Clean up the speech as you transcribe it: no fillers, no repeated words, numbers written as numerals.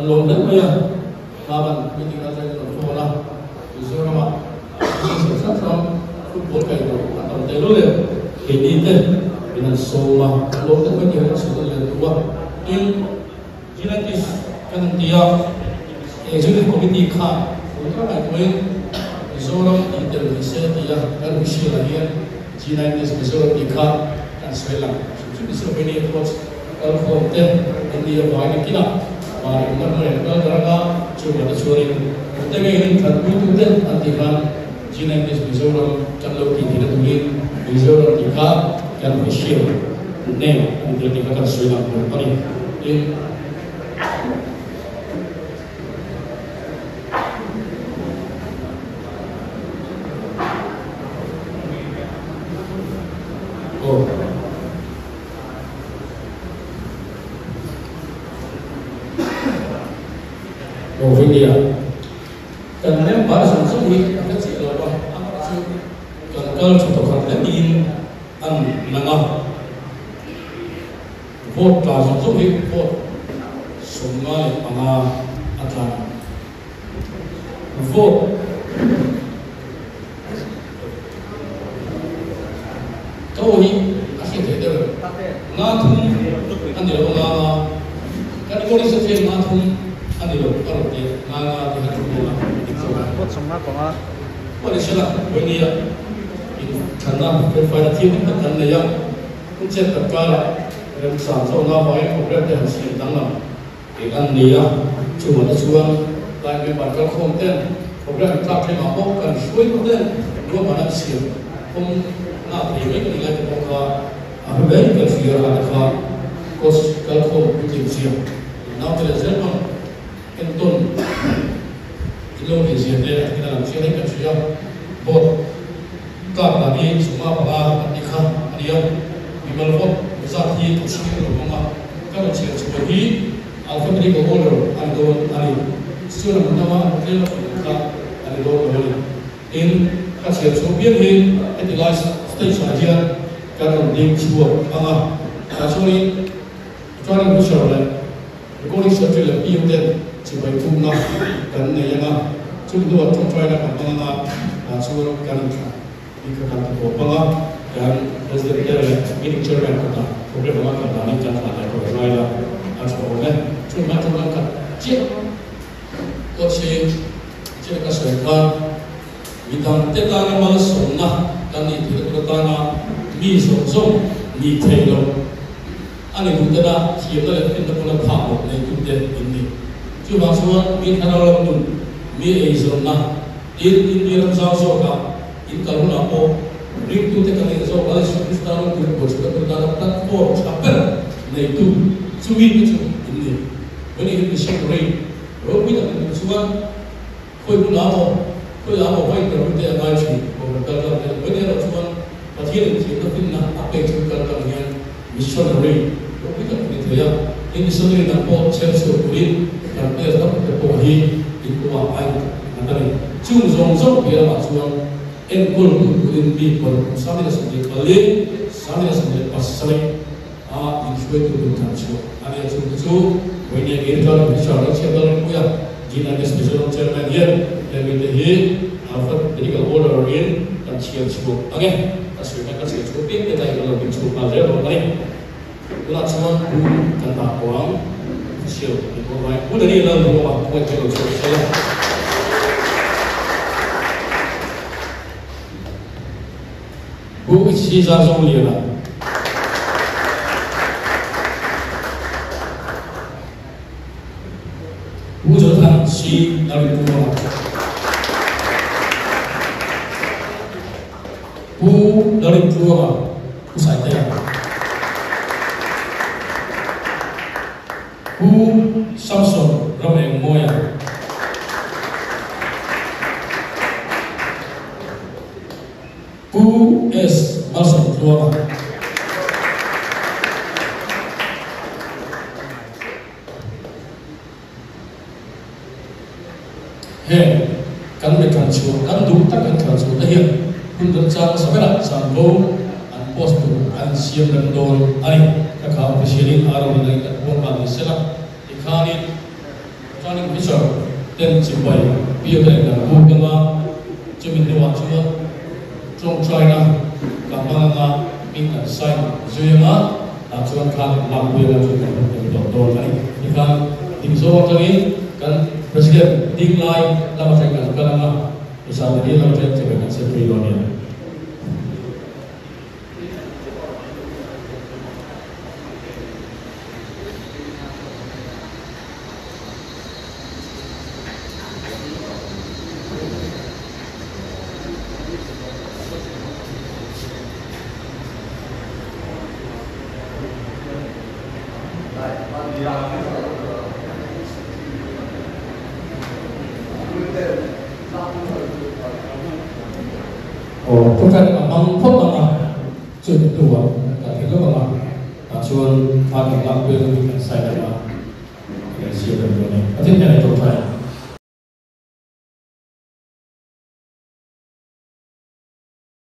Long đất bây giờ mà bạn mình đi ra đây là chỗ nào thì sao mà mình sẽ sắp xong phút bốn ngày rồi bạn tổng tế luôn liền thì đi tên vì là số mà long đất bây giờ là số là tua in United Canada Executive Committee khác cũng có bài tuyên Mizoram Intelligence các bác sĩ là hiện United Mizoram khác đang xây làm chúng tôi sẽ bên đây ở phòng tên India và Anh kia và những người ở đó là chủ yếu là tôi nghĩ rằng phần cuối tên anh thì là United Mizoram trong lúc thì là tụi Mizoram thì khác các bác sĩ nên chúng tôi phải xây làm một cái in India. Dan member langsung di kecil loh, kalau contoh kan di nangah vote langsung di vote sungai anga atlan vote kau ini asyik itu ngatum anda orang kan kalau sesuatu ngatum anda kalau dia ngaga dia cuma vote semua kau boleh salah ini ya karena bervariasi dengan yang kuncen terkala dan samsul ngapai kemudian yang sedang dengan dia cuma tujuan lagi bakal konten kemudian tak terima kan suai konten dua mana sih nak ini lagi buka apa yang kerja ada kos kalau bikin sih nak terjadi entun itu biasanya kita langsung kerja bot các bạn đi chúng ta bảo là đi khám đi ăn vì mà lúc ra thì tổ chức cái đồ mà các bạn chỉ chuẩn bị alpha đi có rồi ăn đồ ăn xưa là mình nói là cái là ăn đồ rồi in các chị chuẩn bị lên cái là stage này các bạn đi chùa à cho nên bây giờ là cô đi sửa là yêu tiền chỉ phải thu nó cái này là chúng tôi trong trai là bằng là chùa cái này ikatan berhubungan dan presiden meeting chairman kita program apa kita ini jangan ada program lain harus boleh cuma kan cek koci cek keseluruhan bidang tetangga malas sunnah dan itu tetangga mi sosok mi telo ane kita siapa kita pun tahu dari kita ini cuma soal mi tanah lalu mi sunnah in ram sao so ka in karuna po ring tu te kan so wala so kristano tu ko so ka da platform chapel nei tu sumi tu in when it is shake ro wi da suwa koi bu na mo koi a mo bai ka te a chi ko ka ka when it is one but here is the thing na ape chu ka ka hian missionary ro wi da ni te ya in missionary na po chen so puri ka te da ko hi in ko ai na ni chung zong zong bi ma chuan en kul ku in bi ko sami da sami kali sami da sami pasai a in shwe tu tu ta chu ani chu chu when you get on the show let's get on we are Gina the special chairman here and with the here alphabetical order in and cheer chu okay that's we can see chu pin the dai lo chu pa le lo mai la chuan ku kan ta kwang cheer ko mai ku da ni lo lo ma ko ke lo chu sai ku chi za zong li la吴泽堂西哪里不好？吴哪里不好？不晒太阳。吴上手让人摸呀。吴 S 马上做吧。Hey, kan mereka cuci, kan dulu tak kan cuci dah ya. Pun kerja sampai lah, sambil an post tu, an siap dan don, ani kakak presiden arah dengan orang bagi selah. Ikhani, ikhani besar, dan cipai, biar dan bukan lah, cuma dua cuma, trong China, kampung lah, minta sign, jadi cuma kan lampu yang cuma don ani. Ikhani, di Jawa Tengah kan. Presiden dinglai lama saya kan karena misalnya dia lama saya kan setrilion. Oh, bukan amang pot mana, cuma dua, tapi kalau mana, cuma ada lampu yang saya ada, siapa yang punya, nanti saya coba.